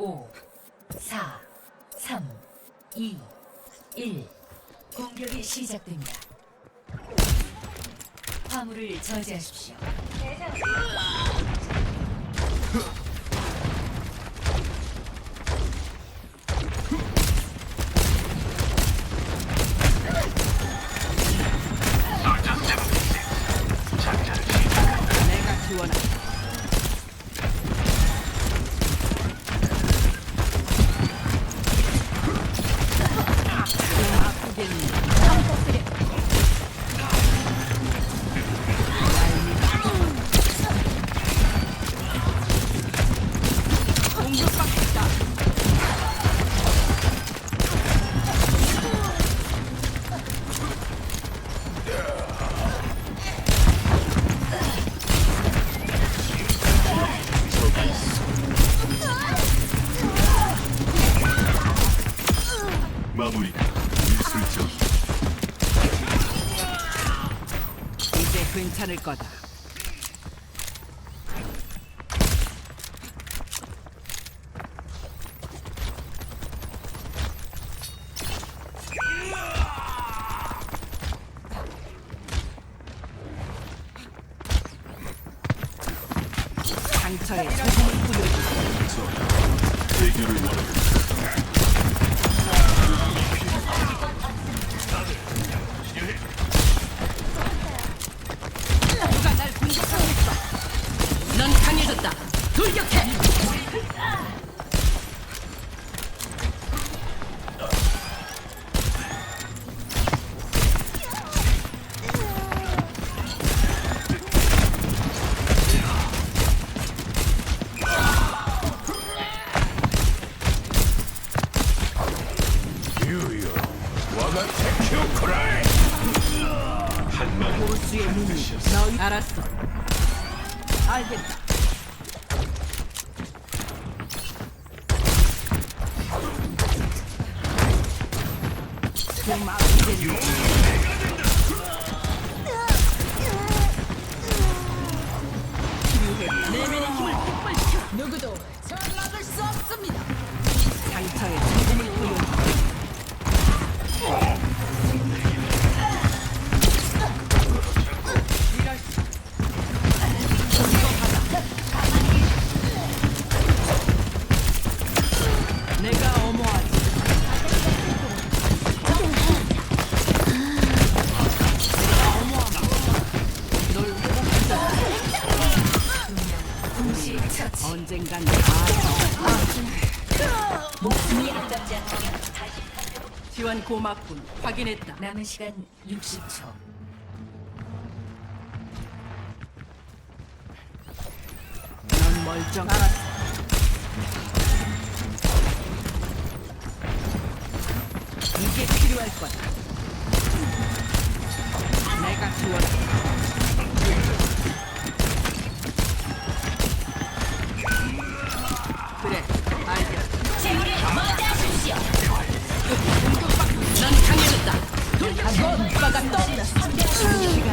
5, 4, 3, 2, 1. 공격이 시작됩니다. 화물을 저지하십시오. 내가 지원한다. 좀 아프겠니? 공격받겠다. 마무리가 미술적. 이제 괜찮을 거다. 상처에 소금을 뿌려주고 대결을 원하는 누가 날 공격하고 있어. 넌 강해졌다. 돌격해. 유유 와가 테큐쿠라이 한마디 보수의 눈이 너희 알았어. 알겠다. 좀 아프겠니? 내면의 힘을 폭발시켜. 누구도 절 막을 수 없습니다. 상처에 소금을 뿌려주고 내가 어머하지. 널 동시 처치. 언젠간 다 목숨이 아깝지 않다면 지원 고맙군. 확인했다. 남은 시간 60초. 넌 멀쩡 알았어. 이게 필요할 거다. 내가 지원한다. 그래, 알겠어. 제우를 먼저 하십시오. 넌 강해졌다. 한번 오빠가 떠올랐어. 시간이다.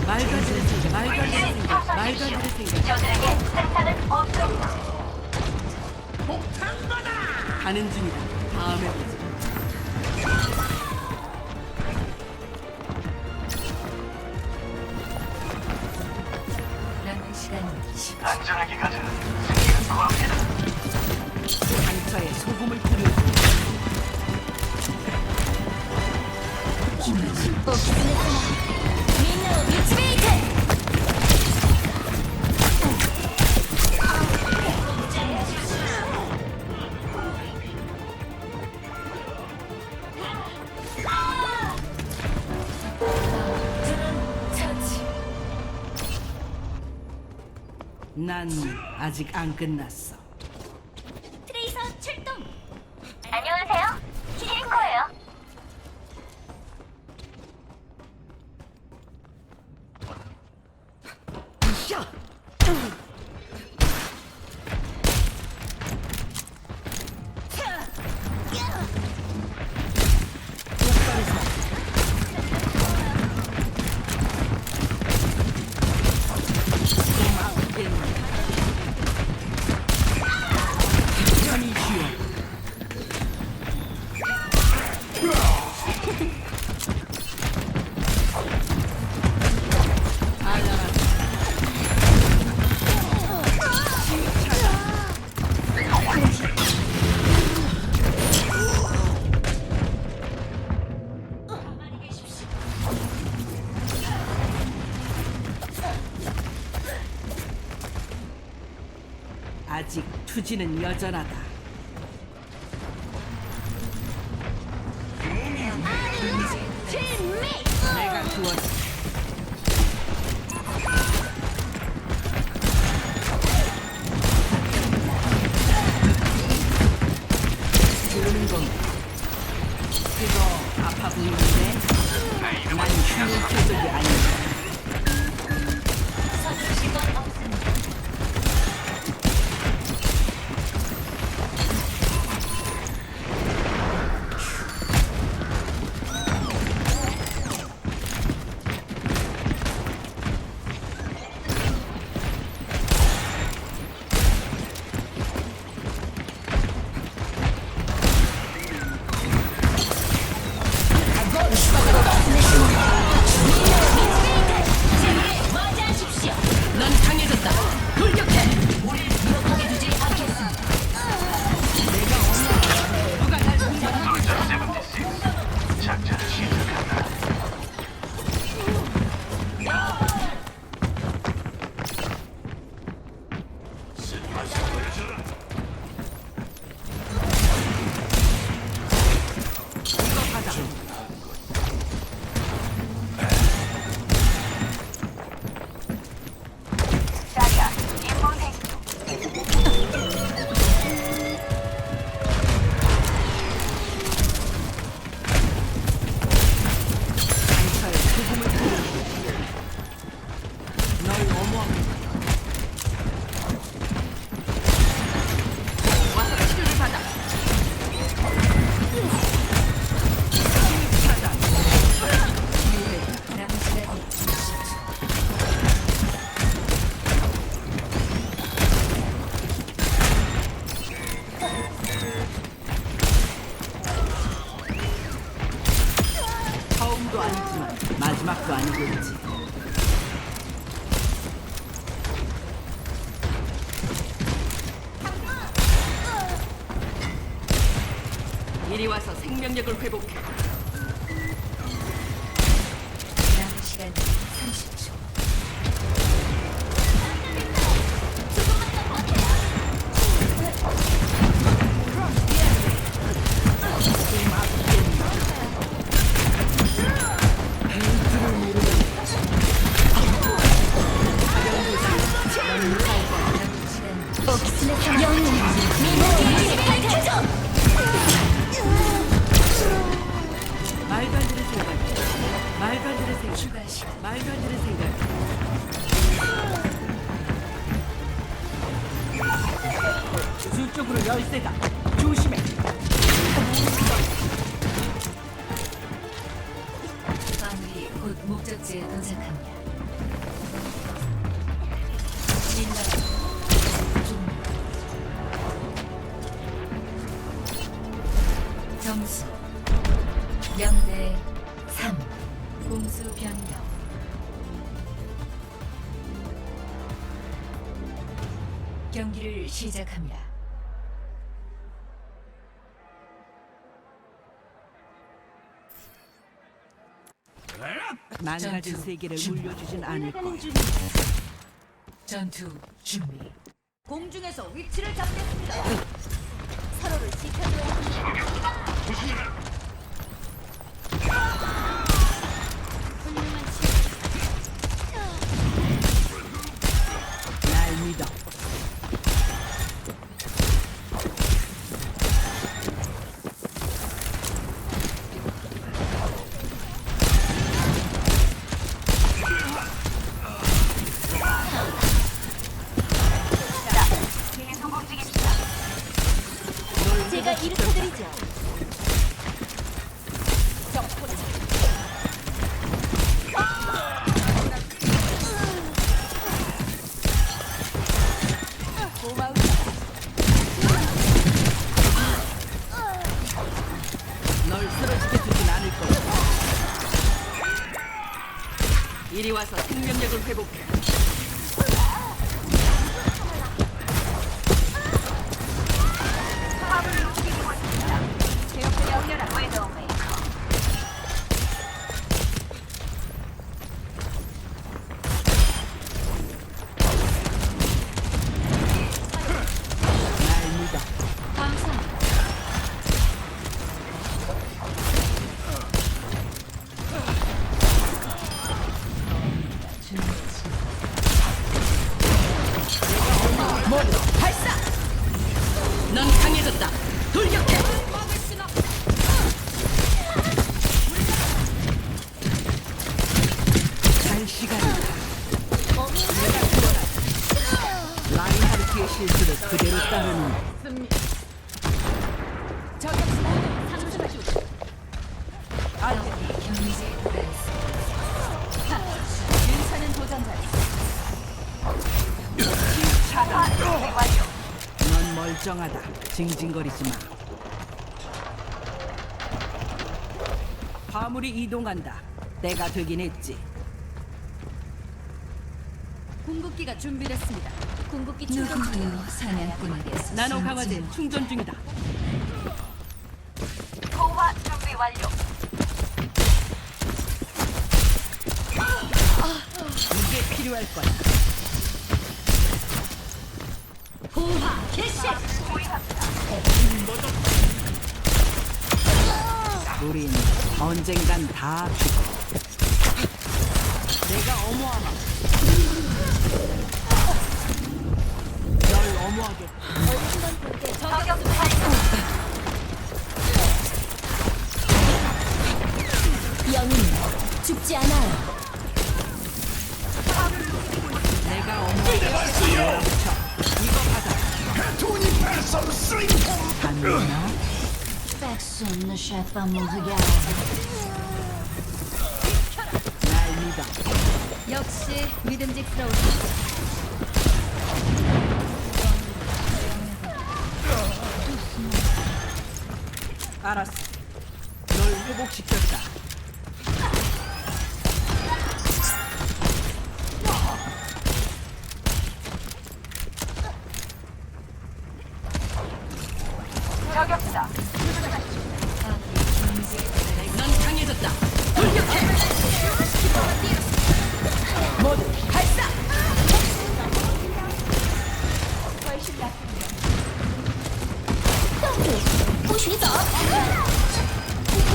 말가지를 생각, 말가지를 생각. 저들에게 세상은 없습니다. 가는 중이다. 다음에 보자. 남은 시간 10초. 안전하게 가자. 승리는 구합니다. 상처에 소금을 뿌려주고 처치. 난 아직 안 끝났어. 트레이서 출동. 안녕하세요. 키리코예요. 투지는 여전하다. 내가 구원했다. 부르는 건 그거 아파 보이는데 난 쉬운 표적이 아니다. 서두르실 건 없습니다. 맞이하십시오. 넌 강해졌다. 돌격해. 유혹하게 두지 않겠습니다. 누가 날 공격해? 솔저 76 작전을 시작한다. 이거 받아. 자리야, 임무 대기. 상처에 소금을 뿌려. 널 어머합니다. 와서 치료를 받아. 차단. 남은 시간이 20초. 처음도 아니지만 마지막도 아니겠지. 이리 와서 생명력을 회복해. 남은 시간이 30초. 영웅 민호기 밝혀줘! 말도 안 되는 생각. 말도 안 되는 생각. 추가 시간. 말도 안 되는 생각. 저쪽으로 열쇠다. 조심해. 마무리 곧 목적지에 도착합니다. 진단 중. 점수 0대 3. 공수 변경. 경기를 시작합니다. 망가진 세계를 물려주진 않을 거야. 전투 준비. 공중에서 위치를 잡겠습니다. 서로를 지켜줘야 합니다. 훌륭한 날 믿어. 제가 일으켜드리죠. 널 쓰러지게 두진 않을 거야. 이리 와서 생명력을 회복해. 날 돌격해. 잘 시간이다. 라인하르트의 실수를 그대로 따르는 경기지에 도달했습니다. 괜찮은 도전자. 넌 멀쩡하다. 징징거리지 마. 화물이 이동한다. 때가 되긴 했지. 궁극기가 준비됐습니다. 궁극기 충전 중. 누구도 사냥꾼이 되서 나노 강화제 충전 중이다. 소화 준비 완료. 이게 필요할 거야. 호화 개시. 우린 언젠간 다 죽어. 내가 어머하마. 널 어머하게. 저격 발동. 영웅은 죽지 않아요. 내가 어머하게. 밀어붙여. 이거 받아. 갔나? Personne ne cherche pas mon regard. 날 믿어. 역시 믿음직스러우십니다. 알았어. 널 회복시켰다. 저격자. 넌 강해졌다. 돌격해. 모두 발사.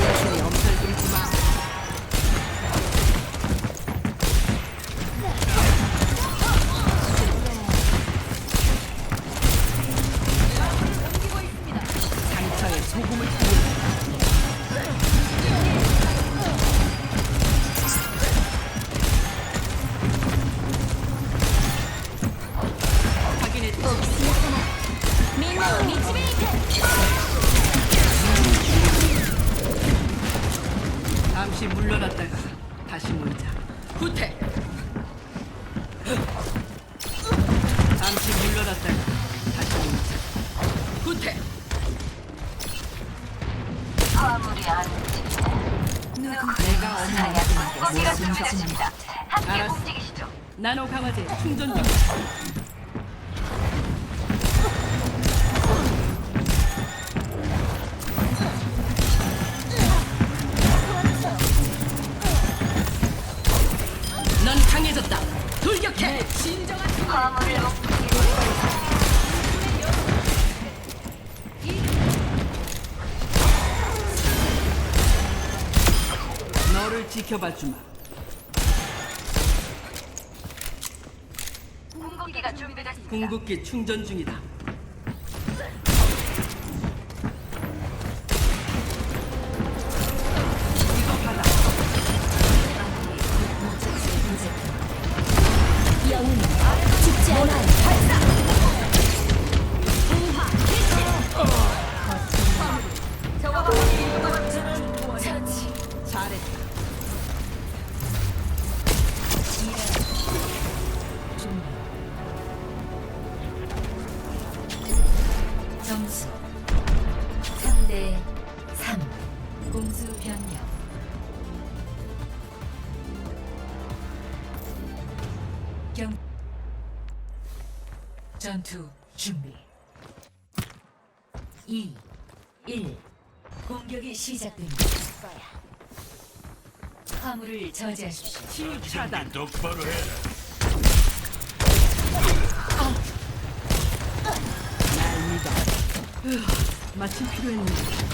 열심히 엄살 부리지 마. 상처에 소금을 뿌려. 확인했다. 민나로 미치베이트. 잠시 물러났다가 다시 모이자. 후퇴. 잠시 물러났다가 다시 모이자. 후퇴. 화물이 안 내가 어머니. 고기가 준비됐습니다. 함께 알았어. 움직이시죠. 나노 강화제 충전 중이다. 넌 강해졌다. 돌격해. 화물을 너를 지켜봐 주마. 궁극기가 준비됐습니다. 궁극기 충전 중이다. 이거 받아. 영웅은 죽지 않아요. 처치. 잘했다. 준비. 점수 3대 3. 공수 변경. 경 전투 준비. 2 1 공격이 시작됩니다. 화물을 저지하십시오. 치유 차단. 똑바로 해. 날 믿어. 마침 필요했는데.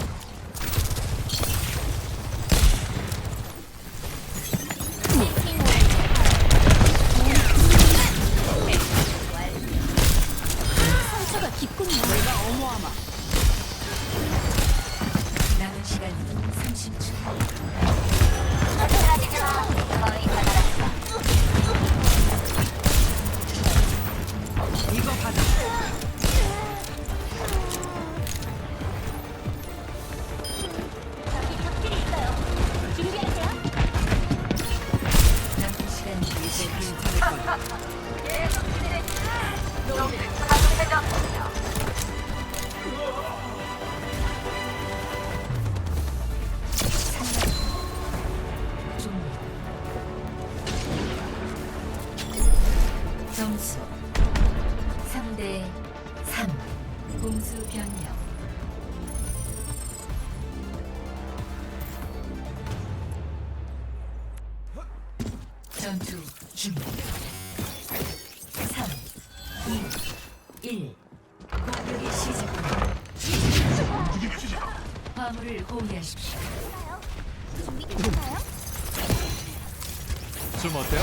상처가 깊군요. 내가 어머하마. 화물을 호위하십시오. 좀 어때요?